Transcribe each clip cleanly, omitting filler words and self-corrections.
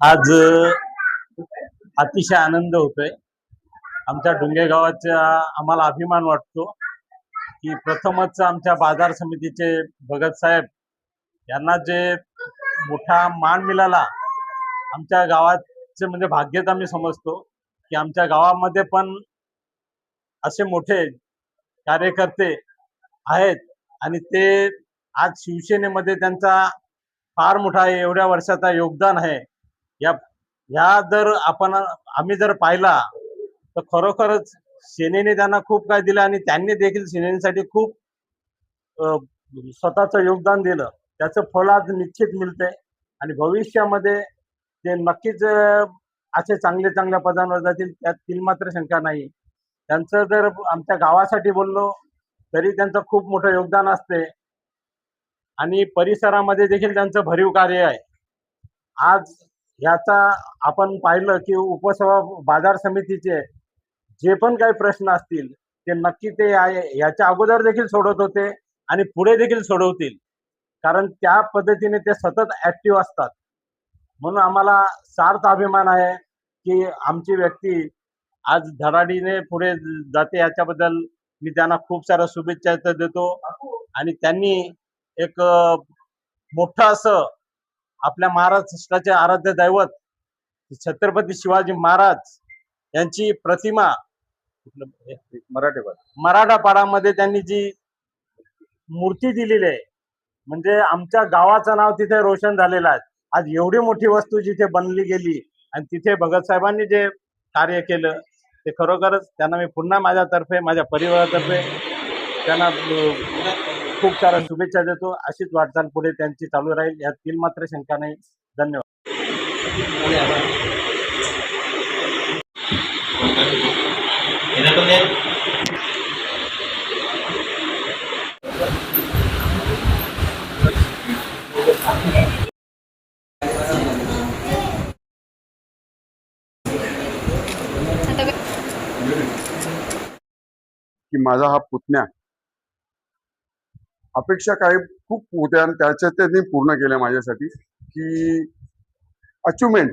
आज अतिशय आनंद होतोय. आमच्या डुंगे गावाचा आम्हाला अभिमान वाटतो की प्रथमच आमच्या बाजार समितीचे भगत साहेब यांना जे मोठा मान मिळाला. आमच्या गावाचे म्हणजे भाग्यच आम्ही समजतो की आमच्या गावामध्ये पण असे मोठे कार्यकर्ते आहेत आणि ते आज शिवसेनेमध्ये त्यांचा फार मोठा एवढ्या वर्षाचा योगदान आहे. या ह्या जर आम्ही जर पाहिला तर खरोखरच सेनेने त्यांना खूप काय दिलं आणि त्यांनी देखील सेनेसाठी खूप स्वतःचं योगदान दिलं. त्याचं फळ आज निश्चित मिळते आणि भविष्यामध्ये ते नक्कीच असे चांगल्या चांगल्या पदांवर जातील, त्यात मात्र शंका नाही. त्यांचं जर आमच्या गावासाठी बोललो तरी त्यांचं खूप मोठं योगदान असते आणि परिसरामध्ये देखील त्यांचं भरीव कार्य आहे. आज याचा आपण पाहिलं की उपसभा बाजार समितीचे जे पण काही प्रश्न असतील ते नक्की ते याच्या अगोदर देखील सोडवत होते आणि पुढे देखील सोडवतील, कारण त्या पद्धतीने ते सतत ऍक्टिव्ह असतात. म्हणून आम्हाला सार्थ अभिमान आहे की आमची व्यक्ती आज धडाडीने पुढे जाते. याच्याबद्दल मी त्यांना खूप साऱ्या शुभेच्छा देतो आणि त्यांनी एक मोठं असं आपल्या महाराष्ट्राचे आराध्य दैवत छत्रपती शिवाजी महाराज यांची प्रतिमा मराठापाडामध्ये त्यांनी जी मूर्ती दिलेली आहे, म्हणजे आमच्या गावाचं नाव तिथे रोशन झालेलं आहे. आज एवढी मोठी वस्तू जिथे बनली गेली आणि तिथे भगत साहेबांनी जे कार्य केलं ते खरोखरच त्यांना मी पुन्हा माझ्यातर्फे माझ्या परिवारातर्फे त्यांना खूप साऱ्या शुभेच्छा देतो. अशीच वाटचाल पुढे त्यांची चालू राहील यात मात्र शंका नाही. धन्यवाद. की माझा हा पुतण्या अपेक्षा काही खूप होत्या आणि त्याच्या त्यांनी पूर्ण केल्या माझ्यासाठी. की achievement,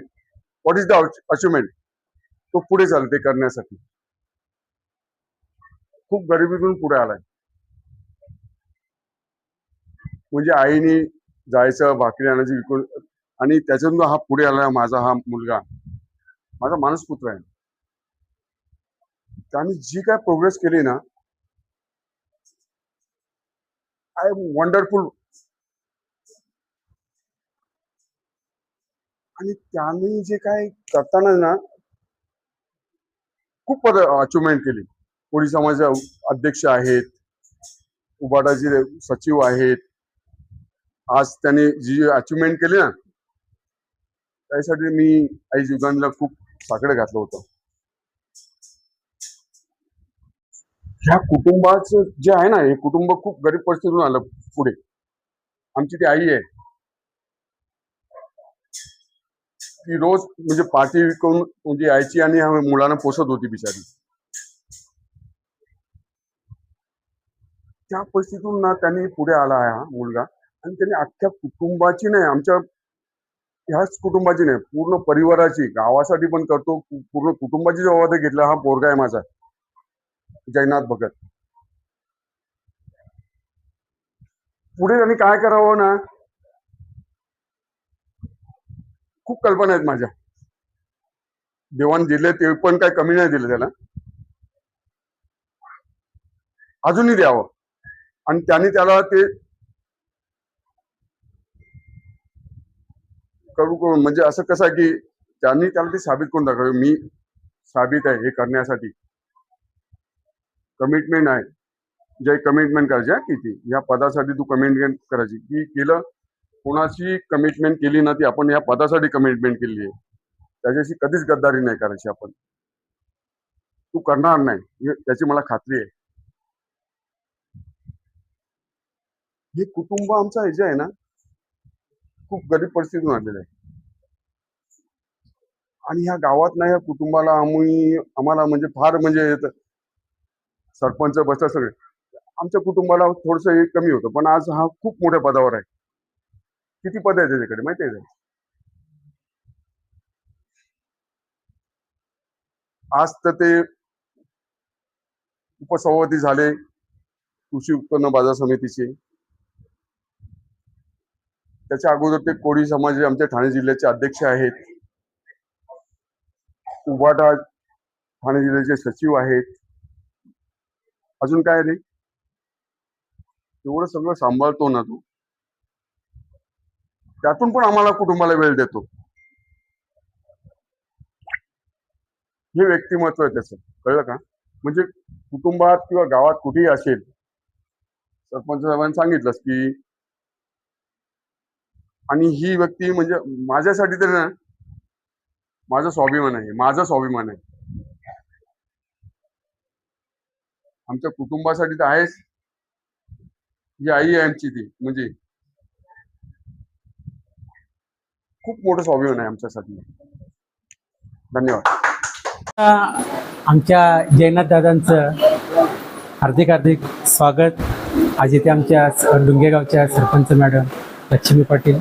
what is the achievement, तो पुढे चालते करण्यासाठी. खूप गरिबीतून पुढे आलाय. म्हणजे आईने जायचं भाकरी आणायची विकून आणि त्याच्यातून हा पुढे आला. माझा हा मुलगा माझा मानसपुत्र आहे. त्याने जी काय प्रोग्रेस केली ना, आय एम वंडरफुल. आणि त्यांनी जे काय करताना ना खूप अचिव्हमेंट केली. कोळी समाज अध्यक्ष आहेत, उबाटाचे सचिव आहेत. आज त्यांनी जी अचिव्हमेंट केली ना त्यासाठी मी आई जुगांना खूप साकडे घातलं होतं. ह्या कुटुंबाचं जे आहे ना, हे कुटुंब खूप गरीब परिस्थितीतून आलं पुढे. आमची ती आई आहे ती रोज म्हणजे पाठी विकून म्हणजे यायची आणि मुलांना पोसत होती बिचारी. त्या परिस्थितीतून ना त्यांनी पुढे आला आहे हा मुलगा. आणि त्यांनी अख्ख्या कुटुंबाची नाही, आमच्या ह्याच कुटुंबाची नाही, पूर्ण परिवाराची, गावासाठी पण करतो, पूर्ण कुटुंबाची जबाबदारी घेतला. हा पोरगा आहे माझा जयनाथ भगत. पुढे त्यांनी काय करावं ना, खूप कल्पना आहेत माझ्या. देवाने दिले ते पण काय कमी नाही दिले त्याला, अजूनही द्यावं. आणि त्यांनी त्याला ते करू म्हणजे असं कसं आहे की त्यांनी त्याला ते साबित करून दाखवलं. मी साबित आहे हे करण्यासाठी. कमिटमेंट आहे, जे कमिटमेंट करायची किती या पदासाठी तू कमिटमेंट करायची की केलं. कोणाची कमिटमेंट केली ना ती आपण या पदासाठी कमिटमेंट केली आहे, त्याच्याशी कधीच गद्दारी नाही करायची आपण. तू करणार नाही त्याची मला खात्री आहे. हे कुटुंब आमचं हे जे आहे ना खूप गरीब परिस्थितीतून आलेलं आहे. आणि ह्या गावात ना या कुटुंबाला आम्हाला म्हणजे फार म्हणजे सरपंच बस सगळे आमच्या कुटुंबाला थोडस हे कमी होतं. पण आज हा खूप मोठ्या पदावर आहे. किती पद आहे त्याच्याकडे माहिती आहे? आज तर ते उपसभापती झाले कृषी उत्पन्न बाजार समितीचे. त्याच्या अगोदर ते कोळी समाज आमच्या ठाणे जिल्ह्याचे अध्यक्ष आहेत. उबाटा ठाणे जिल्ह्याचे सचिव आहेत. अजून काय रे, एवढं सगळं सांभाळतो ना तू, त्यातून पण आम्हाला कुटुंबाला वेळ देतो. हे व्यक्तिमत्व आहे त्याचं, कळलं का? म्हणजे कुटुंबात किंवा गावात कुठेही असेल, सरपंच साहेबांनी सांगितलंच की, आणि ही व्यक्ती म्हणजे माझ्यासाठी तरी ना माझा स्वाभिमान आहे, माझा स्वाभिमान आहे. आमच्या कुटुंबासाठी तर आहेच. ही आई आहे आमची, ती म्हणजे खूप मोठं स्वाभिमान आहे आमच्यासाठी. धन्यवाद. आमच्या जयनाथ दादांचं हार्दिक हार्दिक स्वागत. आज इथे आमच्या डुंगेगावच्या सरपंच मॅडम लक्ष्मी पाटील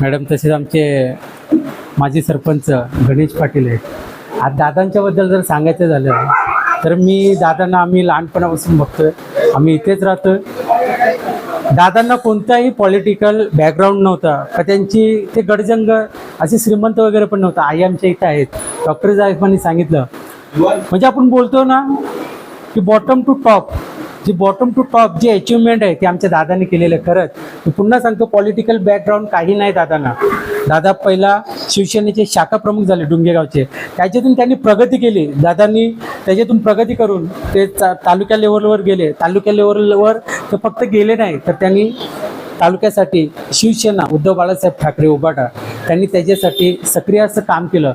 मॅडम, तसेच आमचे माजी सरपंच गणेश पाटील आहेत. आज दादांच्याबद्दल जर सांगायचं झालं तर मी दादांना आम्ही लहानपणापासून बघतोय, आम्ही इथेच राहतोय. दादांना कोणताही पॉलिटिकल बॅकग्राऊंड नव्हता का, त्यांची ते गडजंग असे श्रीमंत वगैरे पण नव्हता. आई आमच्या इथं आहेत, डॉक्टर साहेबांनी सांगितलं. म्हणजे आपण बोलतो ना की बॉटम टू टॉप, जी अचिव्हमेंट आहे ती आमच्या दादांनी केलेलं आहे. खरंच मी पुन्हा सांगतो, पॉलिटिकल बॅकग्राऊंड काही नाही दादांना. दादा पहिला शिवसेनेचे शाखा प्रमुख झाले डुंगेगावचे, त्याच्यातून त्यांनी प्रगती केली. दादांनी त्याच्यातून प्रगती करून ते तालुक्या लेवलवर गेले. तालुक्या लेवलवर ते फक्त गेले नाही, तर त्यांनी तालुक्यासाठी शिवसेना उद्धव बाळासाहेब ठाकरे उबाटा, त्यांनी त्याच्यासाठी सक्रिय असं काम केलं.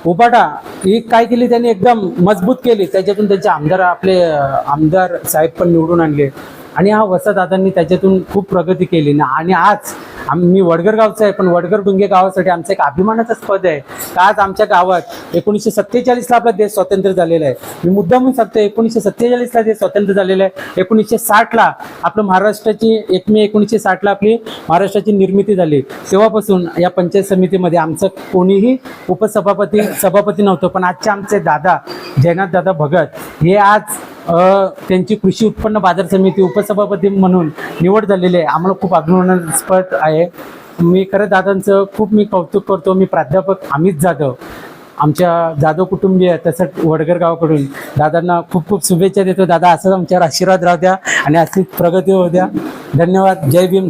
उबाटा ही काय केली त्यांनी, एकदम मजबूत केली. त्याच्यातून त्यांचे आपले आमदार साहेब पण निवडून आणले. आणि हा वसा दादांनी त्याच्यातून खूप प्रगती केली ना. आणि आज मी वडगर गावचा आहे, पण वडगर डुंगे गावासाठी आमचं एक अभिमानाचं पद आहे का आज आमच्या गावात 1947ला आपला देश स्वतंत्र झालेला आहे. मी मुद्दाम सांगतो, 1947ला देश स्वतंत्र झालेला आहे. 1960ला आपलं महाराष्ट्राची 1 मे 1960ला आपली महाराष्ट्राची निर्मिती झाली. तेव्हापासून या पंचायत समितीमध्ये आमचं कोणीही सभापती नव्हतं. पण आजचे आमचे दादा जयनाथ दादा भगत हे आज त्यांची कृषी उत्पन्न बाजार समिती उपसभापती म्हणून निवड झालेली आहे. आम्हाला खूप अभिमानास्पद आहे. मी खरं दादांचं खूप कौतुक करतो. मी प्राध्यापक अमित जाधव, आमच्या जाधव कुटुंबीय तसंच वडगर गावाकडून दादांना खूप खूप शुभेच्छा देतो. दादा असंच आमच्यावर आशीर्वाद राहू द्या आणि अशीच प्रगती होऊ द्या. धन्यवाद. जय भीम.